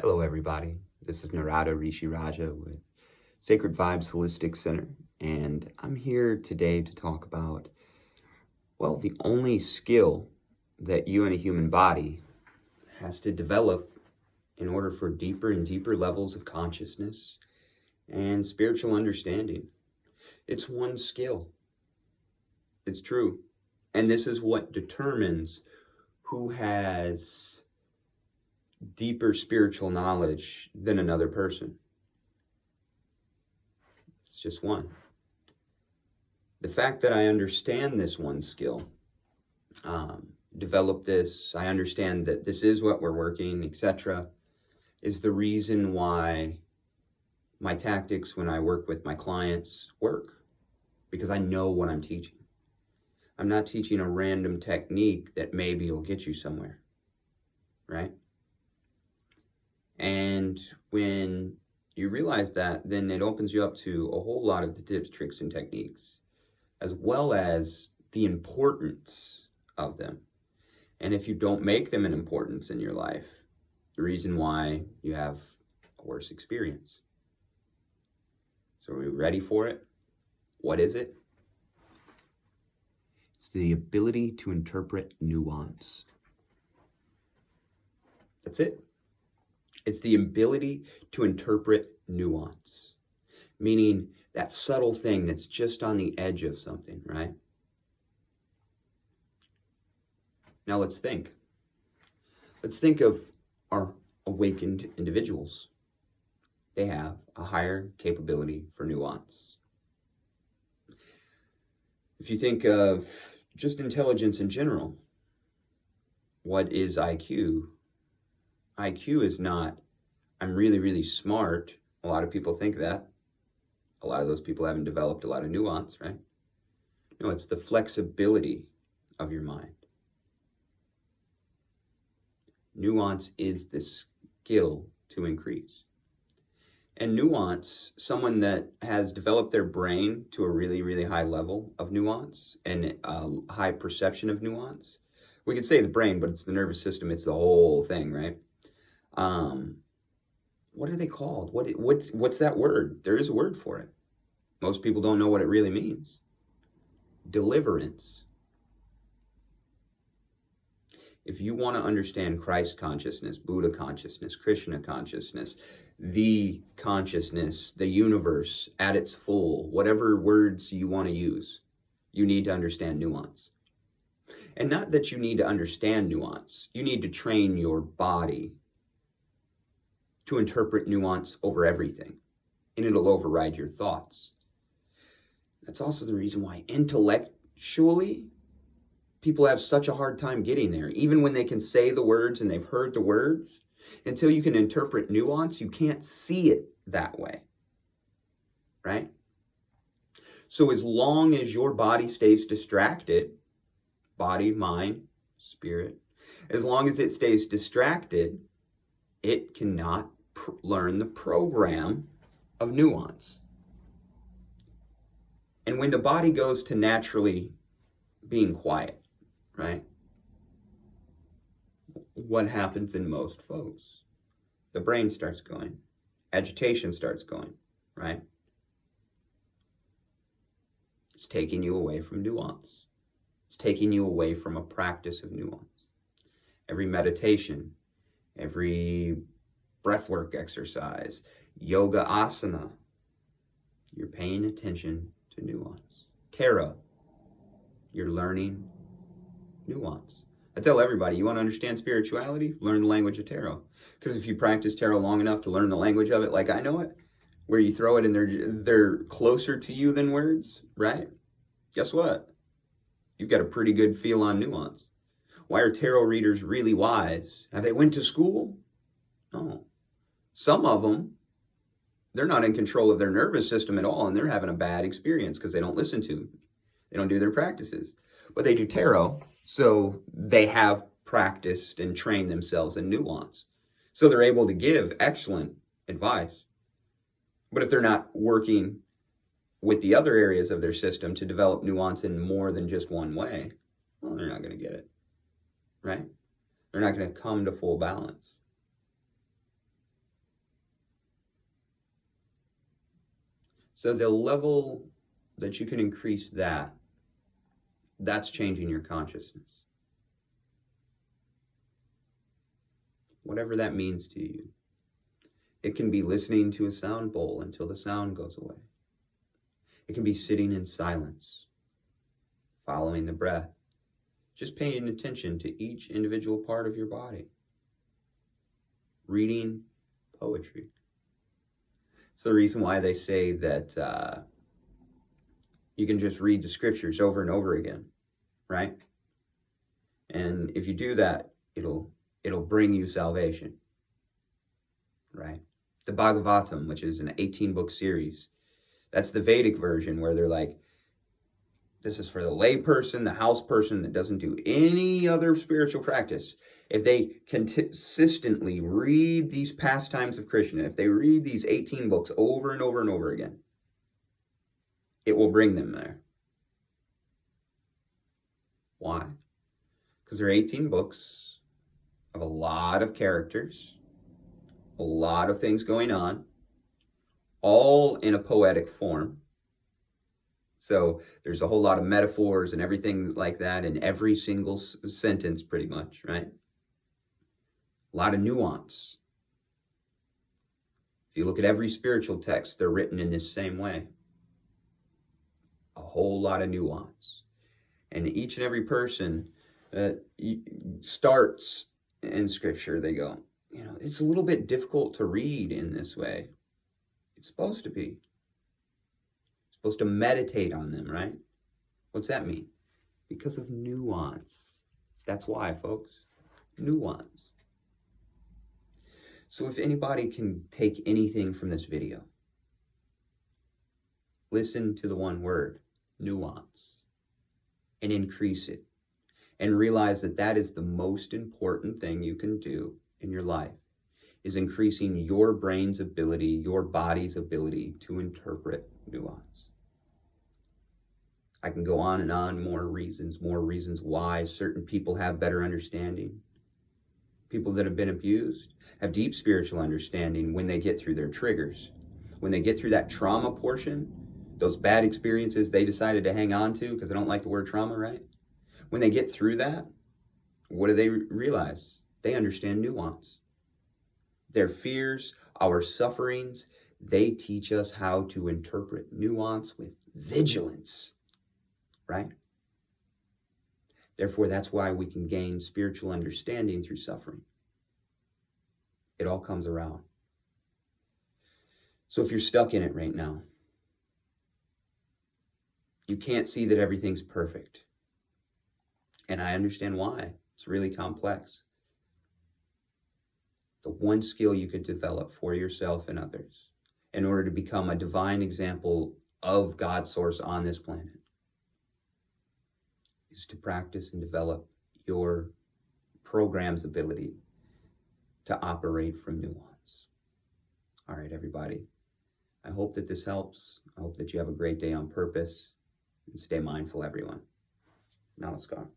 Hello, everybody. This is Narada Rishi Raja with Sacred Vibes Holistic Center, and I'm here today to talk about, the only skill that you in a human body has to develop in order for deeper and deeper levels of consciousness and spiritual understanding. It's one skill. It's true. And this is what determines who has deeper spiritual knowledge than another person. It's just one. The fact that I understand this one skill, develop this, I understand that this is what we're working, etc., is the reason why my tactics when I work with my clients work, because I know what I'm teaching. I'm not teaching a random technique that maybe will get you somewhere, right? And when you realize that, then it opens you up to a whole lot of the tips, tricks, and techniques, as well as the importance of them. And if you don't make them an importance in your life, the reason why you have a worse experience. So are we ready for it? What is it? It's the ability to interpret nuance. That's it. It's the ability to interpret nuance, meaning that subtle thing that's just on the edge of something, right? Now let's think. Let's think of our awakened individuals. They have a higher capability for nuance. If you think of just intelligence in general, what is IQ? IQ is not, I'm really, really smart. A lot of people think that. A lot of those people haven't developed a lot of nuance, right? No, it's the flexibility of your mind. Nuance is the skill to increase. And nuance, someone that has developed their brain to a really, really high level of nuance and a high perception of nuance. We could say the brain, but it's the nervous system. It's the whole thing, right? What are they called? What's that word? There is a word for it. Most people don't know what it really means. Deliverance. If you want to understand Christ consciousness, Buddha consciousness, Krishna consciousness, the consciousness, the universe at its full, whatever words you want to use, you need to understand nuance. And not that you need to understand nuance. You need to train your body to interpret nuance over everything, and it'll override your thoughts. That's also the reason why intellectually, people have such a hard time getting there. Even when they can say the words and they've heard the words, until you can interpret nuance, you can't see it that way, right? So as long as your body stays distracted, body, mind, spirit, as long as it stays distracted, it cannot learn the program of nuance. And when the body goes to naturally being quiet, right? What happens in most folks? The brain starts going. Agitation starts going, right? It's taking you away from nuance. It's taking you away from a practice of nuance. Every meditation, every breathwork exercise, yoga asana, you're paying attention to nuance. Tarot, you're learning nuance. I tell everybody, you want to understand spirituality? Learn the language of tarot. Because if you practice tarot long enough to learn the language of it, like I know it, where you throw it and they're closer to you than words, right? Guess what? You've got a pretty good feel on nuance. Why are tarot readers really wise? Have they went to school? No. Some of them, they're not in control of their nervous system at all, and they're having a bad experience because they don't listen to, they don't do their practices. But they do tarot, so they have practiced and trained themselves in nuance. So they're able to give excellent advice. But if they're not working with the other areas of their system to develop nuance in more than just one way, well, they're not going to get it, right? They're not going to come to full balance. So the level that you can increase that's changing your consciousness. Whatever that means to you. It can be listening to a sound bowl until the sound goes away. It can be sitting in silence, following the breath, just paying attention to each individual part of your body. Reading poetry. It's the reason why they say that you can just read the scriptures over and over again, right? And if you do that, it'll bring you salvation, right? The Bhagavatam, which is an 18-book series, that's the Vedic version where they're like, this is for the lay person, the house person that doesn't do any other spiritual practice. If they consistently read these pastimes of Krishna, if they read these 18 books over and over and over again, it will bring them there. Why? Because there are 18 books of a lot of characters, a lot of things going on, all in a poetic form. So there's a whole lot of metaphors and everything like that in every single sentence, pretty much, right? A lot of nuance. If you look at every spiritual text, they're written in this same way. A whole lot of nuance. And each and every person that starts in Scripture, they go, it's a little bit difficult to read in this way. It's supposed to be. Supposed to meditate on them, right? What's that mean? Because of nuance. That's why, folks. Nuance. So if anybody can take anything from this video, listen to the one word, nuance, and increase it. And realize that that is the most important thing you can do in your life, is increasing your brain's ability, your body's ability to interpret nuance. I can go on and on, more reasons why certain people have better understanding. People that have been abused have deep spiritual understanding when they get through their triggers. When they get through that trauma portion, those bad experiences they decided to hang on to because they don't like the word trauma, right? When they get through that, what do they realize? They understand nuance. Their fears, our sufferings, they teach us how to interpret nuance with vigilance. Right? Therefore, that's why we can gain spiritual understanding through suffering. It all comes around. So if you're stuck in it right now, you can't see that everything's perfect. And I understand why. It's really complex. The one skill you could develop for yourself and others in order to become a divine example of God's source on this planet is to practice and develop your program's ability to operate from nuance. All right, everybody. I hope that this helps. I hope that you have a great day on purpose. And stay mindful, everyone. Namaskar.